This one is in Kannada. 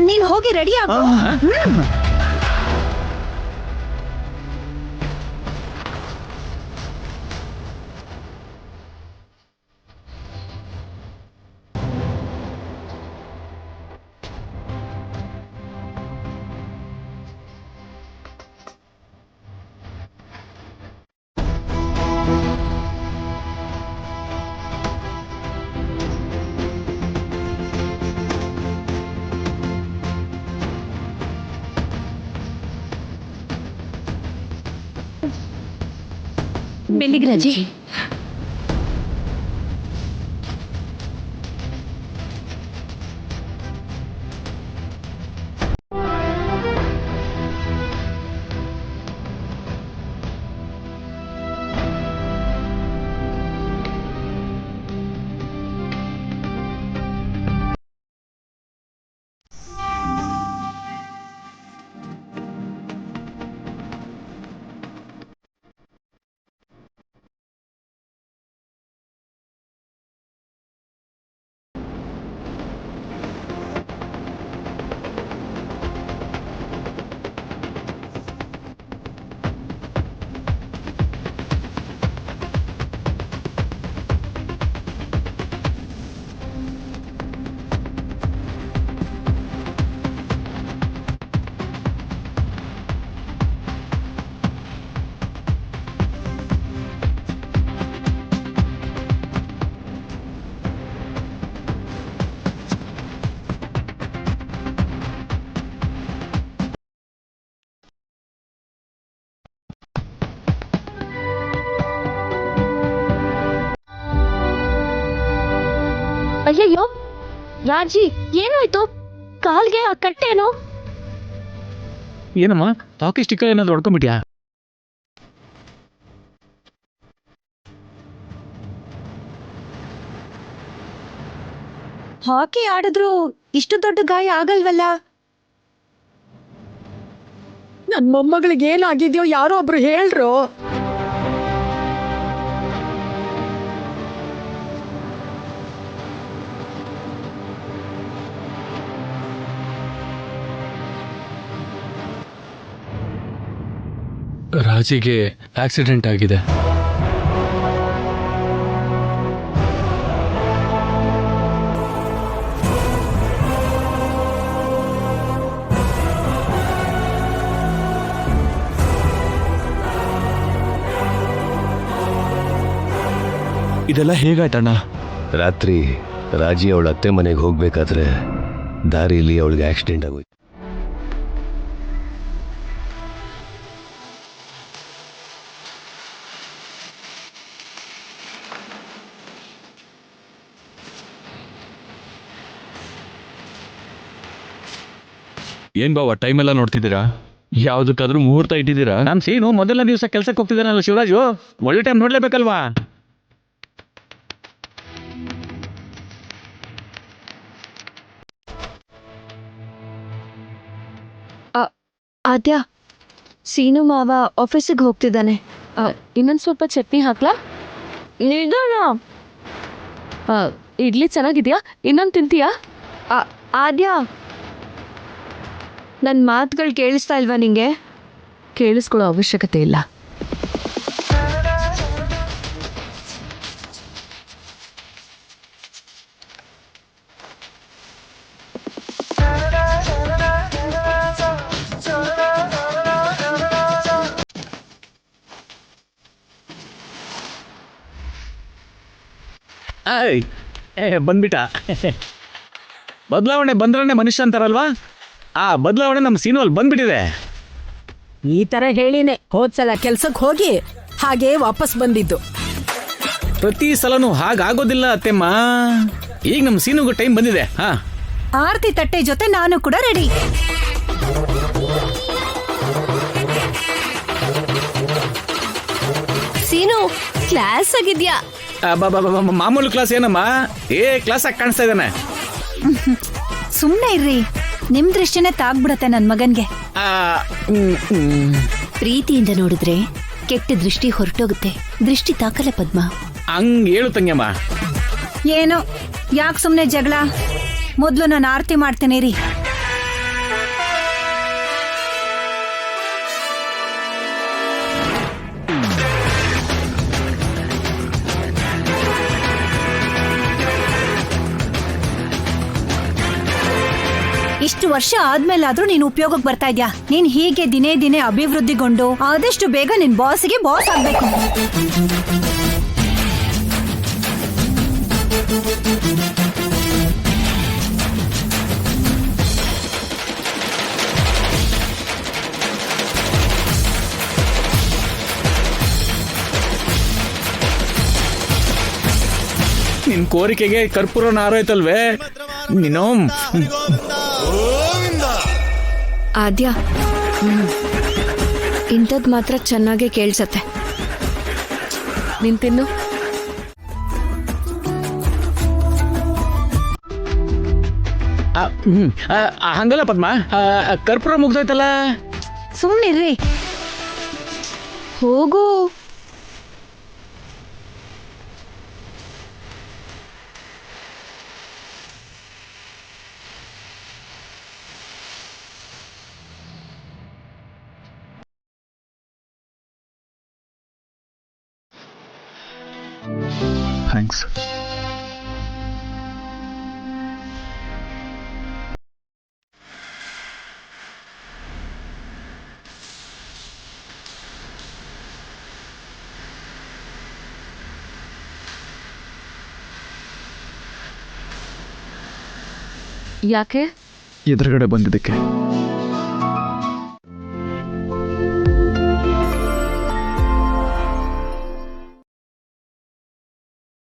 ನೀನ್ ಹೋಗಿ ರೆಡಿ ಆಗೋ. ಬೆಳಿಗ್ರಾಜಿ, ಅಯ್ಯಯ್ಯೋ ರಾಜಿ, ಏನಾಯ್ತು? ಕಾಲ್ಗೆ ಆ ಕಟ್ಟೇನು? ಏನಮ್ಮ ಹಾಕಿ ಸ್ಟಿಕ್ಕರ್ ಏನಾದ್ರು ಹೊಡ್ಕೊಂಡ್ಬಿಟ್ಯಾ? ಹಾಕಿ ಆಡಿದ್ರು ಇಷ್ಟು ದೊಡ್ಡ ಗಾಯ ಆಗಲ್ವಲ್ಲ? ನನ್ ಮೊಮ್ಮಗಳಿಗೆ ಏನಾಗಿದ್ಯೋ ಯಾರೋ ಒಬ್ರು ಹೇಳ್ರು. ರಾಜಿಗೆ ಆಕ್ಸಿಡೆಂಟ್ ಆಗಿದೆ. ಇದೆಲ್ಲ ಹೇಗಾಯ್ತಣ್ಣ? ರಾತ್ರಿ ರಾಜಿ ಅವಳ ಅತ್ತೆ ಮನೆಗೆ ಹೋಗ್ಬೇಕಾದ್ರೆ ದಾರಿಯಲ್ಲಿ ಅವಳಿಗೆ ಆಕ್ಸಿಡೆಂಟ್ ಆಗೋಯ್ತು. ಏನ್ ಬಾವ ಟೈಮ್ ಎಲ್ಲ ನೋಡ್ತಿದ್ದೀರಾ? ಯಾವ್ದಕ್ಕಾದ್ರೂ ಮುಹೂರ್ತ ಇಟ್ಟಿದ್ದೀರಾ? ನಮ್ ಸೀನು ಮೊದಲನೇ ದಿವಸ ಕೆಲ್ಸಕ್ಕೆ ಹೋಗ್ತಿದ್ದಾನಲ್ಲ ಶಿವರಾಜು, ಒಳ್ಳೆ ಟೈಮ್ ನೋಡ್ಲೇಬೇಕಲ್ವಾ? ಆದ್ಯ, ಸೀನು ಮಾವ ಆಫೀಸಿಗೆ ಹೋಗ್ತಿದ್ದಾನೆ. ಇನ್ನೊಂದ್ ಸ್ವಲ್ಪ ಚಟ್ನಿ ಹಾಕ್ಲಾ? ಇಡ್ಲಿ ಚೆನ್ನಾಗಿದ್ಯಾ? ಇನ್ನೊಂದು ತಿಂತೀಯಾ? ಆದ್ಯ, ನನ್ನ ಮಾತುಗಳು ಕೇಳಿಸ್ತಾ ಇಲ್ವಾ ನಿಂಗೆ? ಕೇಳಿಸ್ಕೊಳ್ಳೋ ಅವಶ್ಯಕತೆ ಇಲ್ಲ. ಬಂದ್ಬಿಟ್ಟ. ಬದಲಾವಣೆ ಬಂದ್ರೆ ಮನುಷ್ಯ ಅಂತಾರಲ್ವಾ, ಆ ಬದಲಾವಣೆ ನಮ್ಮ ಸೀನುವಲ್ಲಿ ಬಂದ್ಬಿಟ್ಟಿದೆ. ಈ ತರ ಹೇಳಿನೇ ಹೋದ್ಸಲ ಕೆಲ್ಸಕ್ಕೆ ಹೋಗಿ ಹಾಗೆ ವಾಪಸ್ ಬಂದಿದ್ದು. ಪ್ರತಿ ಸಲನೂ ಹಾಗಾಗೋದಿಲ್ಲ ಅತ್ತೆಮ್ಮ. ಈಗ ನಮ್ಮ ಸೀನುಗೂ ಟೈಮ್ ಬಂದಿದೆ. ಆರ್ತಿ ತಟ್ಟೆ ಜೊತೆ ನಾನು ಕೂಡ ರೆಡಿ. ಸೀನು ಕ್ಲಾಸ್ ಆಗಿದ್ಯಾ? ಮಾಮೂಲು ಕ್ಲಾಸ್ ಏನಮ್ಮ, ಕ್ಲಾಸ್ ಆಗಿ ಕಾಣಿಸ್ತಾ ಇದ್ದಾನೆ. ಸುಮ್ನೆ ಇರ್ರಿ, ನಿಮ್ ದೃಷ್ಟಿನೇ ತಾಗ್ಬಿಡತ್ತೆ ನನ್ ಮಗನ್ಗೆ. ಪ್ರೀತಿಯಿಂದ ನೋಡಿದ್ರೆ ಕೆಟ್ಟ ದೃಷ್ಟಿ ಹೊರಟೋಗುತ್ತೆ, ದೃಷ್ಟಿ ತಾಕಲ್ಲ ಪದ್ಮ. ಹಂಗ್ ಹೇಳು ತಂಗ್ಯಮ್ಮ. ಏನು ಯಾಕೆ ಸುಮ್ನೆ ಜಗಳ? ಮೊದಲು ನಾನು ಆರತಿ ಮಾಡ್ತೇನೆ ರೀ. ಇಷ್ಟು ವರ್ಷ ಆದ್ಮೇಲಾದ್ರೂ ನೀನು ಉಪಯೋಗಕ್ಕೆ ಬರ್ತಾ ಇದ್ಯಾ. ನೀನ್ ಹೀಗೆ ದಿನೇ ದಿನೇ ಅಭಿವೃದ್ಧಿಗೊಂಡು ಆದಷ್ಟು ಬೇಗ ನಿನ್ ಬಾಸ್ಗೆ ಬಾಸ್ ಆಗ್ಬೇಕು. ನಿನ್ ಕೋರಿಕೆಗೆ ಕರ್ಪೂರ ನಾರೋಯ್ತಲ್ವೇ ನೀನು. ಆದ್ಯ ಇಂಥದ್ ಮಾತ್ರ ಚೆನ್ನಾಗೇ ಕೇಳ್ಸತ್ತೆ. ನೀನ್ ತಿನ್ನು. ಹಂಗಲ್ಲ ಪದ್ಮ, ಕರ್ಪೂರ ಮುಗ್ದೋಯ್ತಲ್ಲ. ಸುಮ್ನಿರ್ರಿ. ಹೋಗು. ಥ್ಯಾಂಕ್ಸ್. ಯಾಕೆ? ಎದುರುಗಡೆ ಬಂದಿದ್ದಕ್ಕೆ